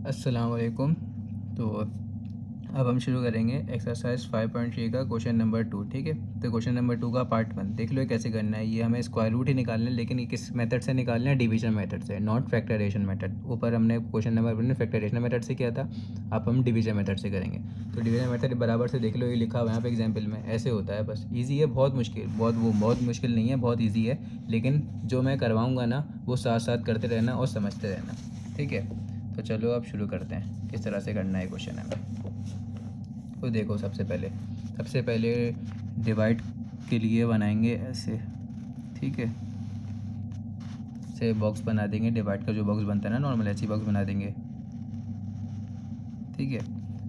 अस्सलाम वालेकुम। तो अब हम शुरू करेंगे एक्सरसाइज 5.3 का क्वेश्चन नंबर 2। ठीक है, तो क्वेश्चन नंबर 2 का पार्ट 1 देख लो ये कैसे करना है। ये हमें स्क्वायर रूट ही निकालना है, लेकिन ये किस मेथड से निकालना है? डिवीजन मेथड से, नॉट फैक्टराइजेशन मेथड। ऊपर हमने क्वेश्चन नंबर 1 में फैक्टराइजेशन मेथड से किया था, अब हम डिवीजन मेथड से करेंगे। तो डिवीजन मेथड बराबर से देख लो, ये लिखा हुआ है यहाँ पे एग्जाम्पल में, ऐसे होता है। बस ईजी है, बहुत मुश्किल बहुत मुश्किल नहीं है, बहुत ईजी है। लेकिन जो मैं करवाऊँगा ना, वो साथ साथ करते रहना और समझते रहना। ठीक है, तो चलो अब शुरू करते हैं किस तरह से करना है क्वेश्चन हमें। तो देखो, सबसे पहले डिवाइड के लिए बनाएंगे ऐसे। ठीक है, से बॉक्स बना देंगे। डिवाइड का जो बॉक्स बनता है ना नॉर्मल, ऐसी बॉक्स बना देंगे। ठीक है,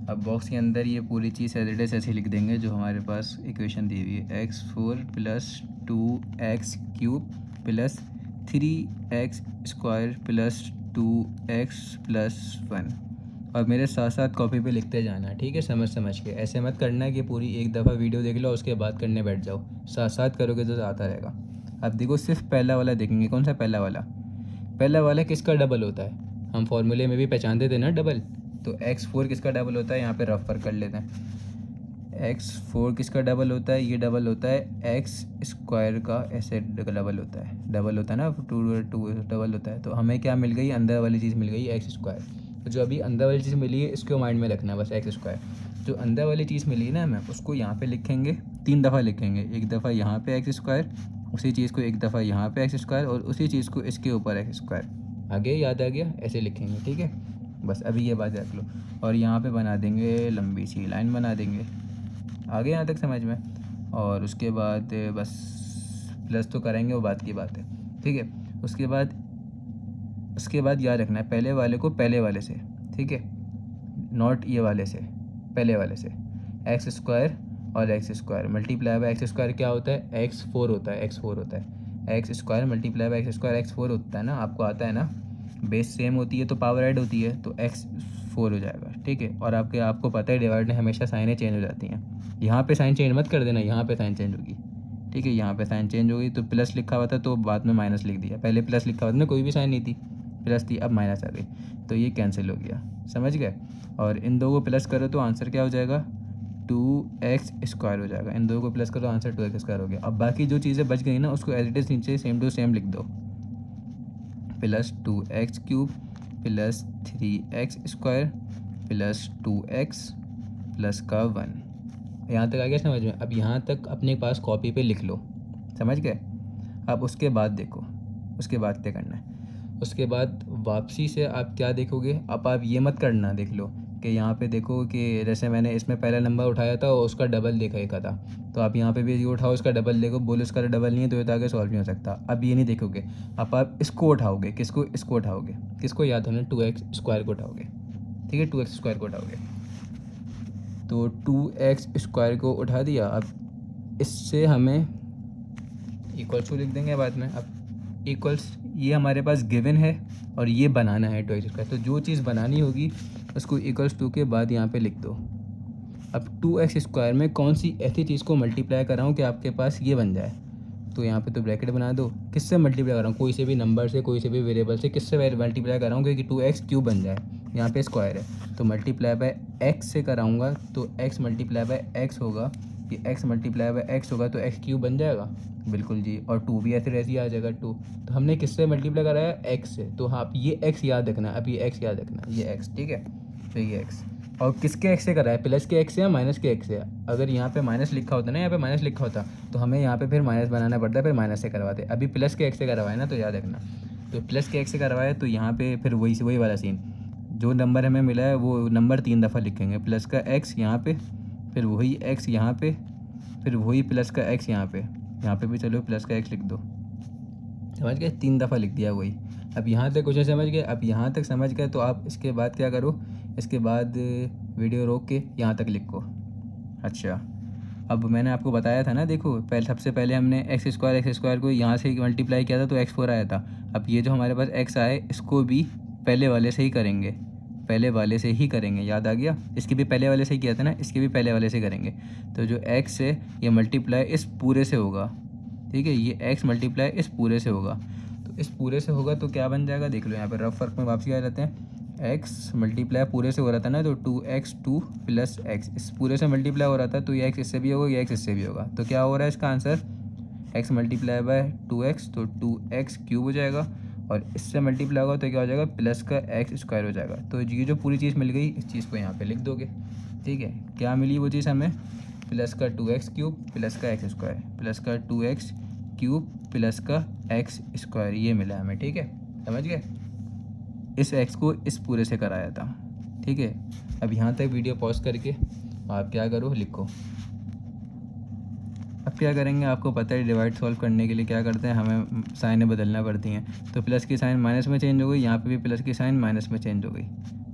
अब बॉक्स के अंदर ये पूरी चीज़ एज इट इज़ ऐसे लिख देंगे जो हमारे पास इक्वेशन दी हुई है। x4 + 2x³ + 3x² + 2x + 1। और मेरे साथ साथ कॉपी पे लिखते जाना। ठीक है, समझ के, ऐसे मत करना है कि पूरी एक दफ़ा वीडियो देख लो उसके बाद करने बैठ जाओ। साथ साथ करोगे तो आता रहेगा। अब देखो, सिर्फ पहला वाला देखेंगे। कौन सा पहला वाला? पहला वाला किसका डबल होता है? हम फॉर्मूले में भी पहचानते थे ना डबल। तो x4 किसका डबल होता है? यहाँ पे रफ पर कर लेते हैं। x4 किसका डबल होता है? ये डबल होता है x² का। ऐसे डबल होता है ना, टू डबल होता है। तो हमें क्या मिल गई? अंदर वाली चीज़ मिल गई x²। तो जो अभी अंदर वाली चीज़ मिली है इसको माइंड में रखना है बस, x²। जो अंदर वाली चीज़ मिली है ना, हमें उसको यहाँ पे लिखेंगे, 3 दफ़ा लिखेंगे। एक दफ़ा यहाँ पे x², उसी चीज़ को एक दफ़ा यहाँ पे x² और उसी चीज़ को इसके ऊपर x²। आगे याद आ गया? ऐसे लिखेंगे। ठीक है, बस अभी ये बात रख लो। और यहाँ पे बना देंगे लंबी सी लाइन बना देंगे। आगे यहाँ तक समझ में? और उसके बाद बस प्लस तो करेंगे, वो बात की बात है। ठीक है, उसके बाद याद रखना है पहले वाले को पहले वाले से। ठीक है, नॉट ये वाले से, पहले वाले से। x² और x² मल्टीप्लाई बाय x² क्या होता है? x4 होता है। x² मल्टीप्लाई बाय x² होता है ना, आपको आता है ना। बेस सेम होती है तो पावर ऐड होती है, तो x4 हो जाएगा। ठीक है, और आपको पता है डिवाइड में हमेशा साइनें चेंज हो जाती हैं। यहाँ पे साइन चेंज मत कर देना, यहाँ पे साइन चेंज होगी। ठीक है, यहाँ पे साइन चेंज होगी। तो प्लस लिखा हुआ था तो बाद में माइनस लिख दिया। पहले प्लस लिखा हुआ था ना, कोई भी साइन नहीं थी, प्लस थी, अब माइनस आ गई, तो ये कैंसिल हो गया। समझ गए? और इन दो को प्लस करो तो आंसर क्या हो जाएगा? 2x² हो जाएगा। इन दो को प्लस करो, आंसर 2x² हो गया। अब बाकी जो चीज़ें बच गई ना, उसको एज इट इज़ नीचे सेम टू सेम लिख दो। + 2x³ + 3x² + 2x + 1। यहाँ तक आ गया समझ में? अब यहाँ तक अपने पास कॉपी पे लिख लो। समझ गए? अब उसके बाद देखो, उसके बाद क्या करना है। उसके बाद वापसी से आप क्या देखोगे? अब आप ये मत करना, देख लो कि यहाँ पे देखो कि जैसे मैंने इसमें पहला नंबर उठाया था और उसका डबल देखा था, तो आप यहाँ पे भी ये उठाओ, उसका डबल देखो, बोलो उसका डबल नहीं है तो ये तो आगे सॉल्व नहीं हो सकता। अब ये नहीं देखोगे, अब आप इसको उठाओगे। किसको? इसको उठाओगे। किसको? याद होना, 2x² को उठाओगे। ठीक है, 2x² को उठाओगे। तो 2x² को उठा दिया। अब इससे हमें इक्वल्स को लिख देंगे बाद में। अब इक्वल्स ये हमारे पास गिवन है और ये बनाना है 2x²। तो जो चीज़ बनानी होगी उसको =2 के बाद यहाँ पे लिख दो। अब 2x² में कौन सी ऐसी चीज़ को मल्टीप्लाई कर रहा हूँ कि आपके पास ये बन जाए? तो यहाँ पे तो ब्रैकेट बना दो। किससे मल्टीप्लाई कर रहा हूँ? कोई से भी नंबर से, कोई से भी वेरिएबल से, किससे मल्टीप्लाई कर रहा हूँ क्योंकि 2x³ बन जाए। यहाँ पे स्क्वायर है तो मल्टीप्लाई बाय x से कराऊँगा तो x मल्टीप्लाई बाय x होगा। ये x मल्टीप्लाई बाय x होगा तो x³ बन जाएगा। बिल्कुल जी, और 2 भी ऐसे वैसे ही आ जाएगा 2। तो हमने किससे मल्टीप्लाई कराया? x से। तो हाँ, आप ये x याद रखना। अब ये x याद रखना, ये x। ठीक है, तो ये x। और किसके x से कराया? प्लस के x से या माइनस के x से? अगर यहाँ पे माइनस लिखा होता ना, यहाँ पे माइनस लिखा होता तो हमें यहाँ पे फिर माइनस बनाना पड़ता है, फिर माइनस से करवाते। अभी प्लस के x से करवाए ना, तो याद रखना। तो प्लस के x से करवाए तो यहाँ पे फिर वही वाला सीन, जो नंबर हमें मिला है वो नंबर 3 दफ़ा लिखेंगे। प्लस का x यहाँ पे, फिर वही x यहाँ पे, फिर वही प्लस का x यहाँ पे भी चलो प्लस का x लिख दो। समझ गए? 3 दफ़ा लिख दिया वही। अब यहाँ तक क्वेश्चन समझ गए? अब यहाँ तक समझ गए तो आप इसके बाद क्या करो, इसके बाद वीडियो रोक के यहाँ तक लिखो। अच्छा, अब मैंने आपको बताया था ना, देखो सबसे पहले हमने x² को यहाँ से मल्टीप्लाई किया था तो x4 आया था। अब ये जो हमारे पास x आए इसको भी पहले वाले से ही करेंगे, पहले वाले से ही करेंगे। याद आ गया? इसके भी पहले वाले से ही किया था ना, इसके भी पहले वाले से करेंगे। तो जो x है ये मल्टीप्लाई इस पूरे से होगा। ठीक है, ये x मल्टीप्लाई इस पूरे से होगा। तो इस पूरे से होगा तो क्या बन जाएगा? देख लो यहाँ पर रफ वर्क में वापसी आ जाते हैं। एक्स मल्टीप्लाई पूरे से हो रहा था ना, तो 2x 2 प्लस एक्स, इस पूरे से मल्टीप्लाई हो रहा था, तो ये एक्स इससे भी होगा, ये एक्स इससे भी होगा, तो क्या हो रहा है इसका answer x multiply by 2x, तो 2x क्यूब हो जाएगा, और इससे मल्टीप्लाई होगा तो क्या हो जाएगा प्लस का एक्स स्क्वायर हो जाएगा। तो ये जो पूरी चीज़ मिल गई, इस चीज़ को यहाँ पे लिख दोगे, ठीक है। क्या मिली वो चीज़ हमें, प्लस का 2x क्यूब प्लस का एक्स स्क्वायर, प्लस का 2x क्यूब प्लस का एक्स स्क्वायर, ये मिला हमें, ठीक है, समझ गए। इस x को इस पूरे से कराया था, ठीक है। अब यहाँ तक वीडियो पॉज करके आप क्या करो, लिखो। अब क्या करेंगे, आपको पता है डिवाइड सॉल्व करने के लिए क्या करते हैं, हमें साइनें बदलना पड़ती हैं। तो प्लस की साइन माइनस में चेंज हो गई, यहाँ पे भी प्लस की साइन माइनस में चेंज हो गई,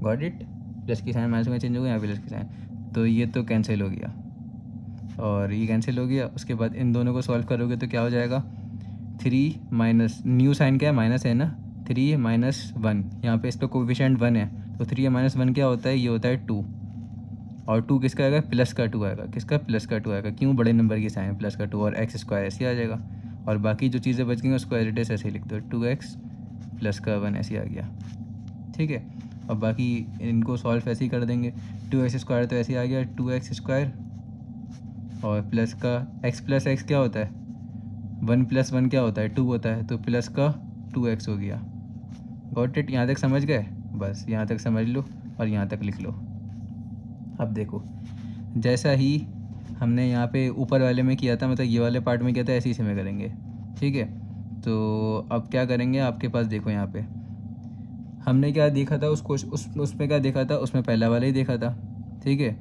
गॉट इट। प्लस की साइन माइनस में चेंज हो गई, यहाँ प्लस की साइन, तो ये तो कैंसिल हो गया और ये कैंसिल हो गया। उसके बाद इन दोनों को सॉल्व करोगे तो क्या हो जाएगा, 3 माइनस न्यू साइन क्या है, माइनस है ना, 3 माइनस 1, यहाँ पे इसका कोफिशिएंट 1 है, तो 3 माइनस 1 क्या होता है, ये होता है 2, और 2 किसका आएगा, प्लस का 2 आएगा, किसका प्लस का 2 आएगा, क्यों, बड़े नंबर की साइन प्लस का 2, और एक्स स्क्वायर ऐसे आ जाएगा। और बाकी जो चीज़ें बच गई उसको एज इट इज ऐसे ही लिख दो, 2x प्लस का 1 ऐसे आ गया, ठीक है। अब बाकी इनको सॉल्व ऐसे ही कर देंगे, 2x स्क्वायर तो ऐसे ही आ गया 2x स्क्वायर, और प्लस का x प्लस एक्स क्या होता है, 1 प्लस 1 क्या होता है, 2 होता है, तो प्लस का 2x हो गया, गॉट इट। यहाँ तक समझ गए, बस यहाँ तक समझ लो और यहाँ तक लिख लो। अब देखो, जैसा ही हमने यहाँ पे ऊपर वाले में किया था, मतलब ये वाले पार्ट में किया था, ऐसे ही से में करेंगे, ठीक है। तो अब क्या करेंगे, आपके पास देखो यहाँ पे हमने क्या देखा था, उसमें क्या देखा था, उसमें पहला वाला ही देखा था, ठीक है।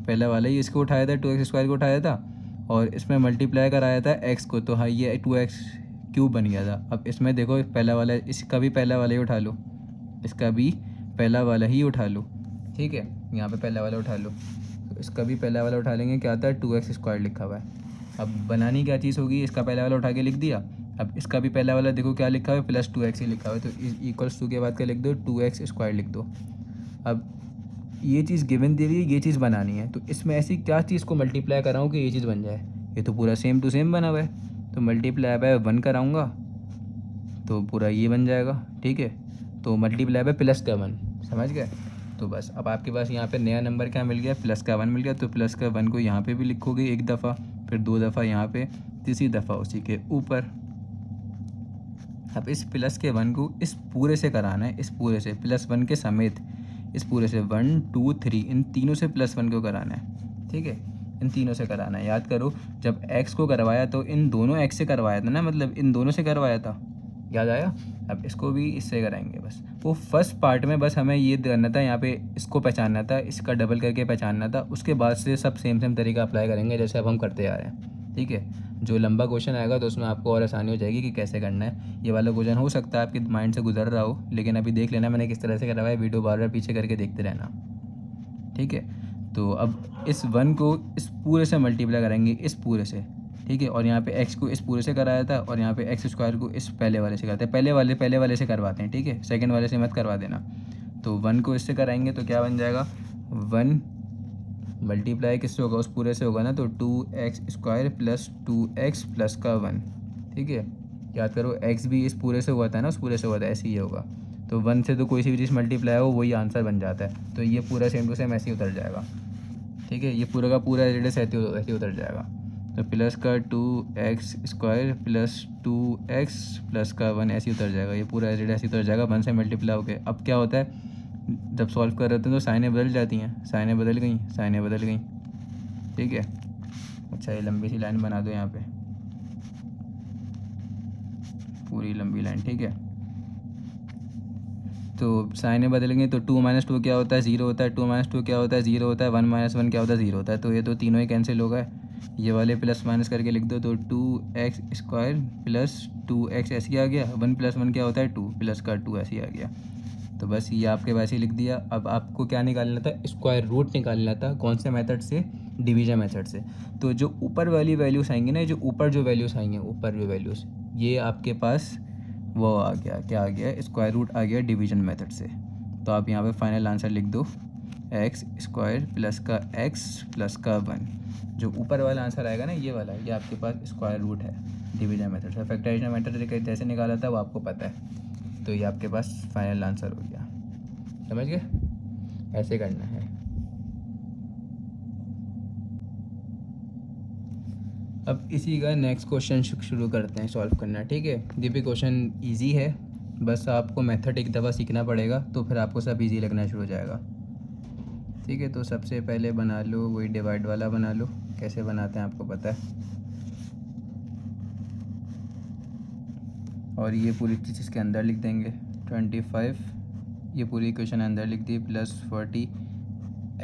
पहला वाला ही इसको उठाया था, 2x स्क्वायर को उठाया था, और इसमें मल्टीप्लाई कराया था x को, तो हाँ ये 2x क्यूब बन गया था। अब इसमें देखो पहला वाला, इसका भी पहला वाला ही उठा लो, इसका भी पहला वाला ही उठा लो, ठीक है। यहाँ पे पहला वाला उठा लो, तो इसका भी पहला वाला उठा लेंगे, क्या आता है 2x स्क्वायर लिखा हुआ है। अब बनानी क्या चीज़ होगी, इसका पहला वाला उठा के लिख दिया, अब इसका भी पहला वाला देखो क्या लिखा हुआ है, प्लस 2x ही लिखा हुआ है, तो इक्वल्स 2 के बाद क्या लिख दो, 2x स्क्वायर लिख दो। अब ये चीज़ गिवन दे रही है, ये चीज़ बनानी है, तो इसमें ऐसी क्या चीज़ को मल्टीप्लाई कराऊँ कि ये चीज़ बन जाए, ये तो पूरा सेम टू सेम बना हुआ है, तो मल्टीप्लाई बाय 1 कराऊँगा तो पूरा ये बन जाएगा, ठीक है। तो मल्टीप्लाई बाय प्लस का 1, समझ गए। तो बस अब आपके पास यहाँ पे नया नंबर क्या मिल गया, प्लस का 1 मिल गया, तो प्लस का 1 को यहाँ पे भी लिखोगे एक दफ़ा, फिर 2 दफ़ा यहाँ पे, तीसरी दफ़ा उसी के ऊपर। अब इस प्लस के 1 को इस पूरे से कराना है, इस पूरे से प्लस 1 के समेत, इस पूरे से 1 2 3 इन तीनों से प्लस 1 को कराना है, ठीक है। इन तीनों से कराना है। याद करो जब x को करवाया तो इन दोनों x से करवाया था ना, मतलब इन दोनों से करवाया था, याद आया। अब इसको भी इससे कराएंगे। बस वो फर्स्ट पार्ट में बस हमें ये करना था, यहाँ पे इसको पहचानना था, इसका डबल करके पहचानना था, उसके बाद से सब सेम तरीका अप्लाई करेंगे जैसे अब हम करते आ रहे हैं, ठीक है। जो लंबा क्वेश्चन आएगा तो उसमें आपको और आसानी हो जाएगी कि कैसे करना है। ये वाला क्वेश्चन हो सकता है आपके माइंड से गुजर रहा हो, लेकिन अभी देख लेना मैंने किस तरह से करवाया, वीडियो बार बार पीछे करके देखते रहना, ठीक है। तो अब इस 1 को इस पूरे से मल्टीप्लाई करेंगे, इस पूरे से, ठीक है। और यहाँ पे x को इस पूरे से कराया था, और यहाँ पे एक्स स्क्वायर को इस पहले वाले से कराते हैं, पहले वाले से करवाते हैं, ठीक है, सेकंड वाले से मत करवा देना। तो 1 को इससे कराएंगे तो क्या बन जाएगा, 1 मल्टीप्लाई किससे होगा, उस पूरे से होगा ना, तो 2x square plus 2x plus का 1, ठीक है। याद करो x भी इस पूरे से हुआ था ना, उस पूरे से हुआ था, ऐसे ही होगा। तो 1 से तो कोई सी भी चीज़ मल्टीप्लाई हो वही आंसर बन जाता है, तो ये पूरा सेम टू सेम ऐसे ही उतर जाएगा, ठीक है। ये पूरा का पूरा एज ऐसे ही उतर जाएगा। तो प्लस का 2x square plus 2x plus का 1 ऐसे ही उतर जाएगा, ये पूरा एज ऐसे उतर जाएगा 1 से मल्टीप्लाई हो गया। अब क्या होता है जब सॉल्व कर रहे होते हैं तो साइनें बदल जाती हैं, साइनें बदल गई, ठीक है। अच्छा ये लंबी सी लाइन बना दो यहाँ पे, पूरी लंबी लाइन, ठीक है। तो साइनें बदल गई तो 2 - 2 क्या होता है, 0 होता है, 2 - 2 क्या होता है, 0 होता है, 1 - 1 क्या होता है, 0 होता है। तो ये तो तीनों ही कैंसिल हो गए, ये वाले प्लस माइनस करके लिख दो, तो 2x स्क्वायर प्लस 2x ऐसे ही आ गया, 1 + 1 क्या होता है 2, प्लस का 2 ऐसे ही आ गया। तो बस ये आपके वैसे ही लिख दिया। अब आपको क्या निकालना था, स्क्वायर रूट निकालना था, कौन से मेथड से, डिवीजन मेथड से। तो जो ऊपर वाली वैल्यूज़ आएंगी ना, जो ऊपर जो वैल्यूज़ आएंगे, ऊपर जो वैल्यूज़, ये आपके पास वो आ गया, क्या आ गया, स्क्वायर रूट आ गया डिवीजन मेथड से। तो आप यहाँ पे फाइनल आंसर लिख दो, एक्स स्क्वायर प्लस का एक्स प्लस का 1। जो ऊपर वाला आंसर आएगा ना, ये वाला, ये आपके पास स्क्वायर रूट है डिवीजन मेथड से। फैक्टराइजेशन मेथड जैसे निकाला था वो आपको पता है। तो ये आपके पास फाइनल आंसर हो गया, समझ गए? ऐसे करना है। अब इसी का नेक्स्ट क्वेश्चन शुरू करते हैं सॉल्व करना, ठीक है? ये भी क्वेश्चन इजी है, बस आपको मेथड एक दफ़ा सीखना पड़ेगा तो फिर आपको सब इजी लगना शुरू हो जाएगा, ठीक है? तो सबसे पहले बना लो वही डिवाइड वाला बना लो। कैसे बनाते हैं आपको पता है, और ये पूरी चीज़ इसके अंदर लिख देंगे। 25 ये पूरी इक्वेशन अंदर लिख दी, plus 40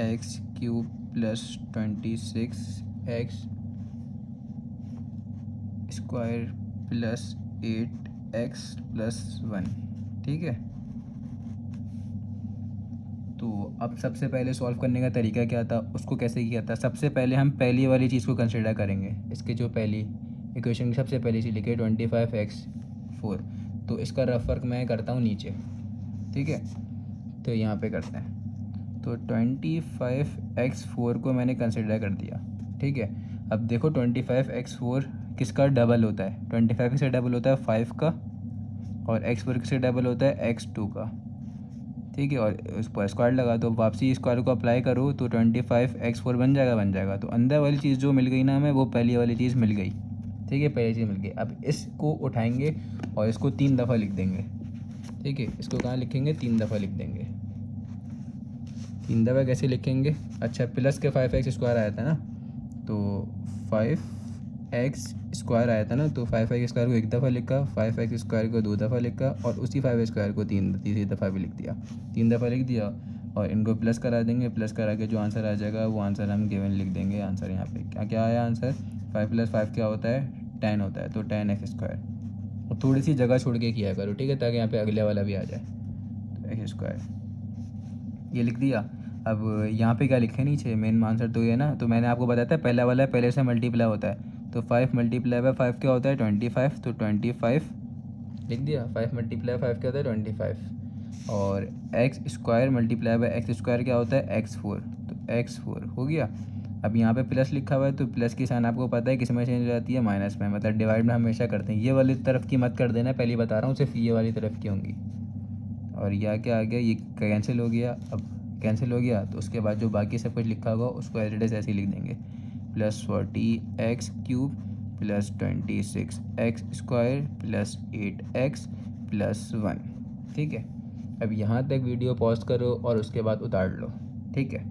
x cube plus 26 x square plus 8 x plus 1, ठीक है? तो अब सबसे पहले सॉल्व करने का तरीका क्या था, उसको कैसे किया था? सबसे पहले हम पहली वाली चीज़ को कंसिडर करेंगे। इसके जो पहली इक्वेशन की सबसे पहली चीज़ लिखी 25x4, तो इसका रफ वर्क मैं करता हूँ नीचे, ठीक है? तो यहाँ पे करते हैं। तो 25x4 को मैंने कंसिडर कर दिया, ठीक है? अब देखो 25x4 किसका डबल होता है? 25 किसका डबल होता है? 5 का। और x4 किसका डबल होता है? x2 का, ठीक है? और उस पर स्क्वायर लगा दो, वापसी स्क्वायर को अप्लाई करो तो 25x4 बन जाएगा। तो अंदर वाली चीज़ जो मिल गई ना हमें, वो पहली वाली चीज़ मिल गई, ठीक है? पहली चीज़ मिल गई। अब इसको उठाएंगे और इसको 3 दफ़ा लिख देंगे, ठीक है? इसको कहाँ लिखेंगे? 3 दफ़ा लिख देंगे। 3 दफ़ा कैसे लिखेंगे? अच्छा, प्लस के 5x स्क्वायर आया था ना, तो 5x स्क्वायर आया था ना, तो 5x स्क्वायर को एक दफ़ा लिखा, 5x स्क्वायर को 2 दफ़ा लिखा, और उसी 5x स्क्वायर को तीसरी दफ़ा भी लिख दिया। 3 दफ़ा लिख दिया और इनको प्लस करा देंगे। प्लस करा के जो आंसर आ जाएगा वो आंसर हम गिवन लिख देंगे। आंसर यहाँ पे क्या क्या आया आंसर? 5 + 5 क्या होता है? 10 होता है, तो 10x स्क्वायर। और थोड़ी सी जगह छोड़ के किया करो, ठीक है? ताकि यहाँ पे अगले वाला भी आ जाए। तो एक्स स्क्वायर ये लिख दिया। अब यहाँ पे क्या लिखे नीचे? मेन आंसर तो ये ना, तो मैंने आपको बताया था पहला वाला पहले से मल्टीप्लाई होता है, तो 5 × 5 क्या होता है? 25, तो 25 लिख दिया। 5 × 5 क्या होता है? 25। और x square multiply by x square क्या होता है? x4, तो x4 हो गया। अब यहाँ पे प्लस लिखा हुआ है, तो प्लस की साइन आपको पता है किस में चेंज हो जाती है? माइनस में, मतलब डिवाइड में हमेशा करते हैं। ये वाली तरफ की मत कर देना, पहले बता रहा हूँ, सिर्फ ये वाली तरफ की होंगी। और यह क्या आ गया? ये कैंसिल हो गया। अब कैंसिल हो गया तो उसके बाद जो बाकी सब कुछ लिखा होगा उसको एज इट इज़ ऐसे ही लिख देंगे, +40x³ plus 26x² plus 8x plus 1, ठीक है? अब यहाँ तक वीडियो पॉज करो और उसके बाद उतार लो, ठीक है?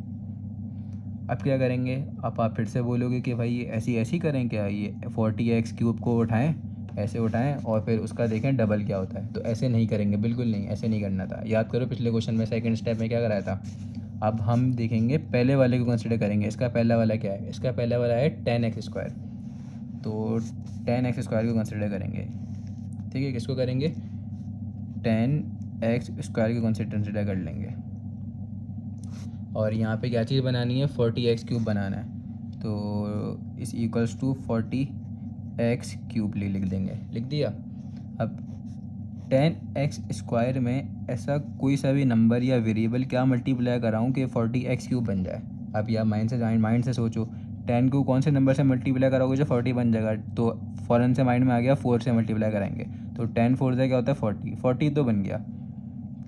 अब क्या करेंगे? अब आप फिर से बोलोगे कि भाई ऐसी ऐसी करें क्या? ये 40x³ को उठाएं, ऐसे उठाएं और फिर उसका देखें डबल क्या होता है। तो ऐसे नहीं करेंगे, बिल्कुल नहीं, ऐसे नहीं करना था। याद करो पिछले क्वेश्चन में सेकंड स्टेप में क्या कराया था। अब हम देखेंगे पहले वाले को कंसिडर करेंगे। इसका पहला वाला क्या है? इसका पहला वाला है 10x², तो 10x² को कंसिडर करेंगे, ठीक है? किसको करेंगे? 10x² को कंसिडर कर लेंगे। और यहाँ पे क्या चीज़ बनानी है? 40x³ बनाना है, तो इस इक्वल्स टू 40x³ लिख देंगे। लिख दिया। अब 10x² में ऐसा कोई सा भी नंबर या वेरिएबल क्या मल्टीप्लाई कराऊँ कि 40x³ बन जाए? अब या माइंड से सोचो, 10 को कौन से नंबर से मल्टीप्लाई कराओगे जो 40 बन जाएगा? तो फ़ौरन से माइंड में आ गया 4 से मल्टीप्लाई कराएंगे, तो 10 4 से क्या होता है? 40 तो बन गया,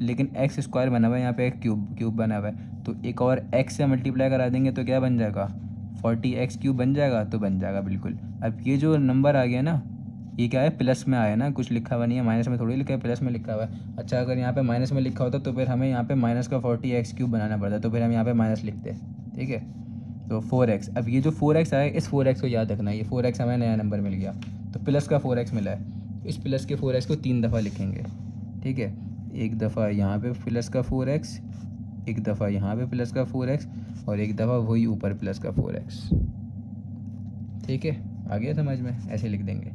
लेकिन x² बना हुआ है, यहाँ पे एक क्यूब बना हुआ है, तो एक और x से मल्टीप्लाई करा देंगे तो क्या बन जाएगा? 40x³ बन जाएगा, तो बन जाएगा बिल्कुल। अब ये जो नंबर आ गया ना, ये क्या है? प्लस में आया ना, कुछ लिखा हुआ नहीं है, माइनस में थोड़ी लिखा है, प्लस में लिखा हुआ है। अच्छा, अगर यहाँ पे माइनस में लिखा होता तो फिर हमें यहाँ पे माइनस का 40x³ बनाना पड़ता, तो फिर हम यहाँ पे माइनस लिखते, ठीक है? तो 4x। अब ये जो 4x आया, इस 4x को याद रखना, ये 4x हमें नया नंबर मिल गया, तो प्लस का 4x मिला है, तो इस प्लस के 4x को 3 दफ़ा लिखेंगे, ठीक है? एक दफ़ा यहाँ पे प्लस का 4x, एक दफ़ा यहाँ पे प्लस का 4x, और एक दफ़ा वही ऊपर प्लस का 4x, ठीक है? आ गया समझ में? ऐसे लिख देंगे।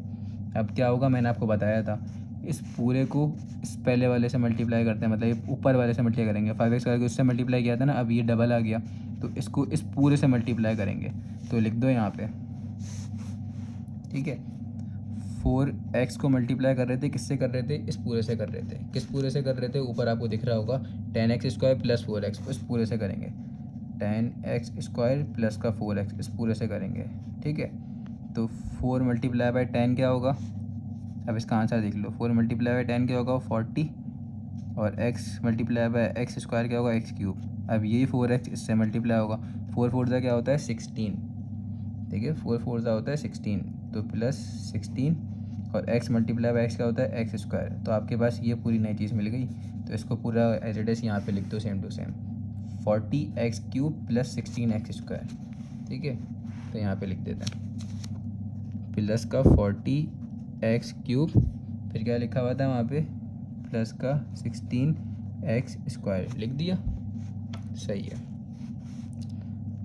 अब क्या होगा? मैंने आपको बताया था, इस पूरे को इस पहले वाले से मल्टीप्लाई करते हैं, मतलब ये ऊपर वाले से मल्टीप्लाई करेंगे। 5x करके उससे मल्टीप्लाई किया था ना, अब ये डबल आ गया, तो इसको इस पूरे से मल्टीप्लाई करेंगे, तो लिख दो यहाँ पे, ठीक है? 4x को मल्टीप्लाई कर रहे थे, किससे कर रहे थे? इस पूरे से कर रहे थे। किस पूरे से कर रहे थे? ऊपर आपको दिख रहा होगा 10x² प्लस 4x, इस पूरे से करेंगे। 10x² प्लस का 4x, इस पूरे से करेंगे, ठीक है? तो 4 × 10 क्या होगा? अब इसका आंसर देख लो, 4 × 10 क्या होगा? 40, और x multiply by x square क्या होगा, एक्स क्यूब। अब यही 4x इससे मल्टीप्लाई होगा, 4 4 क्या होता है 16, ठीक है, 4 4 होता है 16, तो प्लस 16 और x मल्टीप्लाई बाय एक्स क्या होता है एक्स स्क्वायर। तो आपके पास ये पूरी नई चीज़ मिल गई। तो इसको पूरा एज इट इज़ यहाँ पे लिख दो same to same, 40x cube plus 16x square, ठीक है। तो यहाँ पे लिख देते हैं प्लस का 40x क्यूब, फिर क्या लिखा हुआ था वहाँ पे, प्लस का 16x स्क्वायर, लिख दिया, सही है।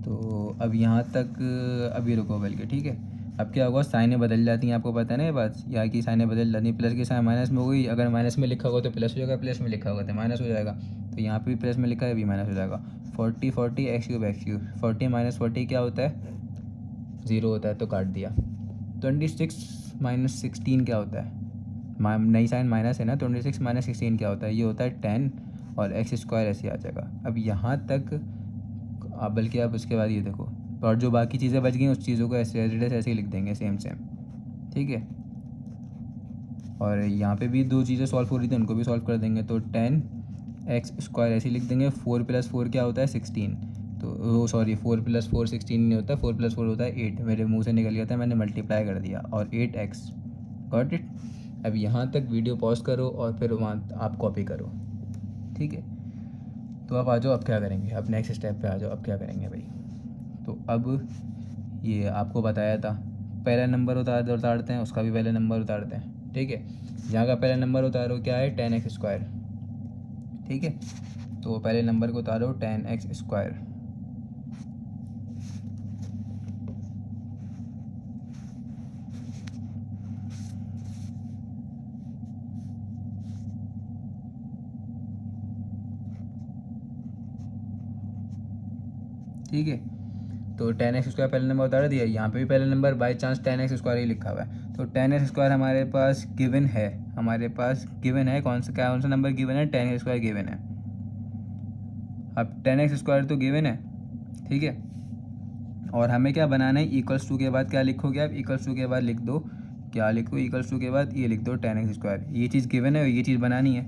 तो अब यहाँ तक अभी रुको बल्कि, ठीक है। अब क्या होगा, साइनें बदल जाती हैं, आपको पता है ना ये बात, यहाँ की साइनें बदल जाती हैं, प्लस की साइन माइनस में हो गई, अगर माइनस में लिखा होगा तो प्लस हो जाएगा, प्लस में लिखा होगा तो माइनस हो जाएगा। तो यहाँ पे भी प्लस में लिखा है, अभी माइनस हो जाएगा। 40 40 एक्स क्यूब, 40 माइनस 40 क्या होता है, 0 होता है, तो काट दिया। 26 माइनस 16 क्या होता है, नई साइन माइनस है ना, 26 माइनस 16 क्या होता है, ये होता है 10 और एक्स स्क्वायर ऐसे आ जाएगा। अब यहाँ तक आप बल्कि आप उसके बाद ये देखो, और जो बाकी चीज़ें बच गई उस चीज़ों को ऐसे ऐसे ही लिख देंगे सेम सेम, ठीक है। और यहाँ पे भी दो चीज़ें सॉल्व हो रही थी, उनको भी सॉल्व कर देंगे। तो 10 एक्स स्क्वायर ऐसे ही लिख देंगे, 4 + 4 क्या होता है 16, तो सॉरी 4 + 4 16 नहीं होता, 4 + 4 होता है 8, मेरे मुंह से निकल गया था, मैंने मल्टीप्लाई कर दिया, और 8x, गॉट इट। अब यहाँ तक वीडियो पॉज करो और फिर वहाँ आप कॉपी करो, ठीक है। तो अब आ जाओ, अब क्या करेंगे, अब नेक्स्ट स्टेप पे आ जाओ, अब क्या करेंगे भाई। तो अब ये आपको बताया था, पहला नंबर उतारते हैं, उसका भी पहला नंबर उतारते हैं, ठीक है। यहाँ का पहला नंबर उतारो क्या है 10x स्क्वायर, ठीक है। तो पहले नंबर को उतारो 10x स्क्वायर, ठीक है। तो 10x स्क्वायर पहले नंबर उतार दिया, यहाँ पे भी पहला number by chance 10x square ही लिखा हुआ है। तो 10x स्क्वायर हमारे पास गिवन है, हमारे पास गिवन है, कौन सा नंबर गिवन है, 10x स्क्वायर गिवन है। अब 10x स्क्वायर तो गिवन है, ठीक है। और हमें क्या बनाना है, इक्वल्स टू के बाद क्या लिखोगे आप, इक्वल्स टू के बाद लिख दो, क्या लिखो, इक्वल्स टू के बाद ये लिख दो 10x स्क्वायर। ये चीज़ गिवन है और ये चीज़ बनानी है,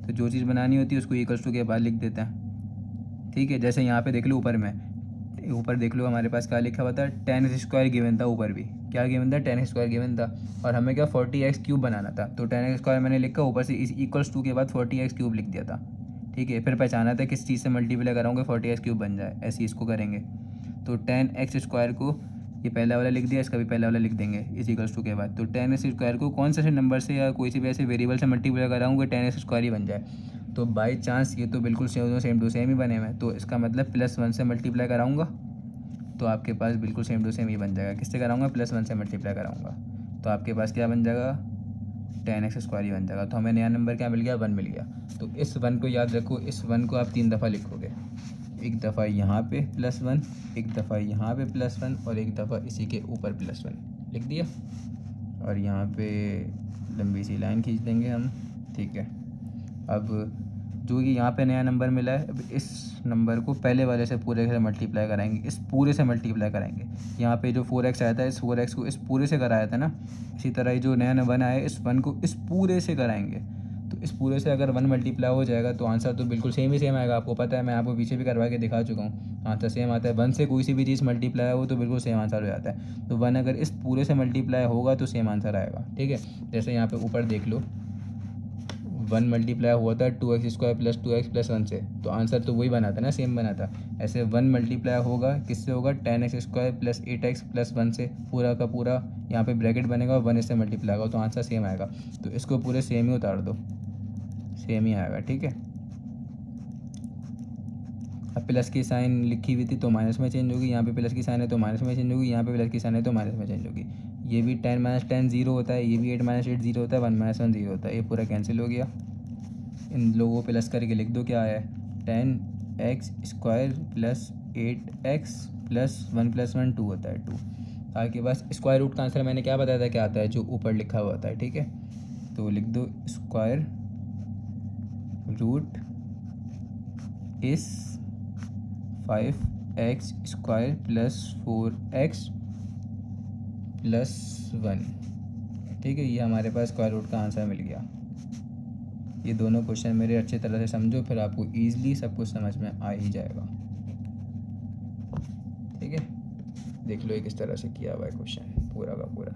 तो जो चीज़ बनानी होती है उसको इक्वल्स टू के बाद लिख देते हैं, ठीक है। जैसे यहाँ पे देख लो, ऊपर देख लो हमारे पास क्या लिखा हुआ था, 10x स्क्वायर गिवन था, ऊपर भी क्या गिवन था, 10x स्क्वायर गिवन था। और हमें क्या 40x क्यूब बनाना था, तो 10x स्क्वायर मैंने लिखा, ऊपर से इस इक्वल्स टू के बाद 40x क्यूब लिख दिया था, ठीक है। फिर पहचाना था किस चीज़ से मल्टीप्लाई कराऊंगा 40x क्यूब बन जाए, ऐसे इसको करेंगे। तो 10x स्क्वायर को ये पहला वाला लिख दिया, इसका भी पहला वाला लिख देंगे इस इक्वल्स टू के बाद। तो 10x स्क्वायर को कौन से नंबर से या कोई सी भी ऐसे वेरिएबल से मल्टीप्लाई कराऊंगा 10x स्क्वायर ही बन जाए। तो बाई चांस ये तो बिल्कुल सेम टू सेम ही बने हुए, तो इसका मतलब +1 से मल्टीप्लाई कराऊंगा तो आपके पास बिल्कुल सेम टू सेम ही बन जाएगा। किससे कराऊंगा, +1 से मल्टीप्लाई कराऊंगा, तो आपके पास क्या बन जाएगा, 10x स्क्वायर ही बन जाएगा। तो हमें नया नंबर क्या मिल गया, 1 मिल गया। तो इस 1 को याद रखो, इस 1 को आप 3 दफ़ा लिखोगे, एक दफ़ा यहाँ पे +1, एक दफ़ा यहाँ पे +1 और एक दफ़ा इसी के ऊपर +1 लिख दिया। और यहाँ पे लंबी सी लाइन खींच देंगे हम, ठीक है। अब जो कि यहाँ पे नया नंबर मिला है, अब इस नंबर को पहले वाले से पूरे से मल्टीप्लाई कराएंगे, इस पूरे से मल्टीप्लाई कराएंगे। यहाँ पे जो 4x आया था, इस 4x को इस पूरे से कराया था ना, इसी तरह ही जो नया नंबर आया है इस 1 को इस पूरे से कराएंगे। तो इस पूरे से अगर 1 मल्टीप्लाई हो जाएगा तो आंसर तो बिल्कुल सेम ही सेम आएगा, आपको पता है, मैं आपको पीछे भी करवा के दिखा चुका हूँ, आंसर सेम आता है। 1 से कोई सी भी चीज़ मल्टीप्लाई हो तो बिल्कुल सेम आंसर हो जाता है। तो 1 अगर इस पूरे से मल्टीप्लाई होगा तो सेम आंसर आएगा, ठीक है। जैसे यहाँ पे ऊपर देख लो, 1 मल्टीप्लाई हुआ था 2x square plus 2x plus 1 से, तो आंसर तो वही बना था ना, सेम बना था। ऐसे 1 मल्टीप्लाई होगा किससे होगा, 10x square plus 8x plus 1 से, पूरा का पूरा यहाँ पे ब्रैकेट बनेगा और 1 इससे मल्टीप्लाई होगा, तो आंसर सेम आएगा। तो इसको पूरे सेम ही उतार दो, सेम ही आएगा, ठीक है। अब प्लस की साइन लिखी हुई थी तो माइनस में चेंज होगी, यहाँ पे प्लस की साइन है तो माइनस में चेंज होगी, यहाँ पे प्लस की साइन है तो माइनस में चेंज होगी। ये भी 10 - 10 0 होता है, ये भी 8 - 8 0 होता है, 1 - 1 0 होता है, ये पूरा कैंसिल हो गया। इन लोगों पे प्लस करके लिख दो, क्या आया, 10x square plus 8x plus 1 + 1 2 होता है, 2। आपके पास स्क्वायर रूट का आंसर मैंने क्या बताया था, क्या आता है, जो ऊपर लिखा हुआ होता है, ठीक है। तो लिख दो स्क्वायर रूट इस 5x square plus 4x plus 1, ठीक है। ये हमारे पास स्क्वायर रूट का आंसर मिल गया। ये दोनों क्वेश्चन मेरे अच्छी तरह से समझो, फिर आपको ईजिली सब कुछ समझ में आ ही जाएगा। ठीक है, देख लो ये किस तरह से किया हुआ है क्वेश्चन पूरा का पूरा।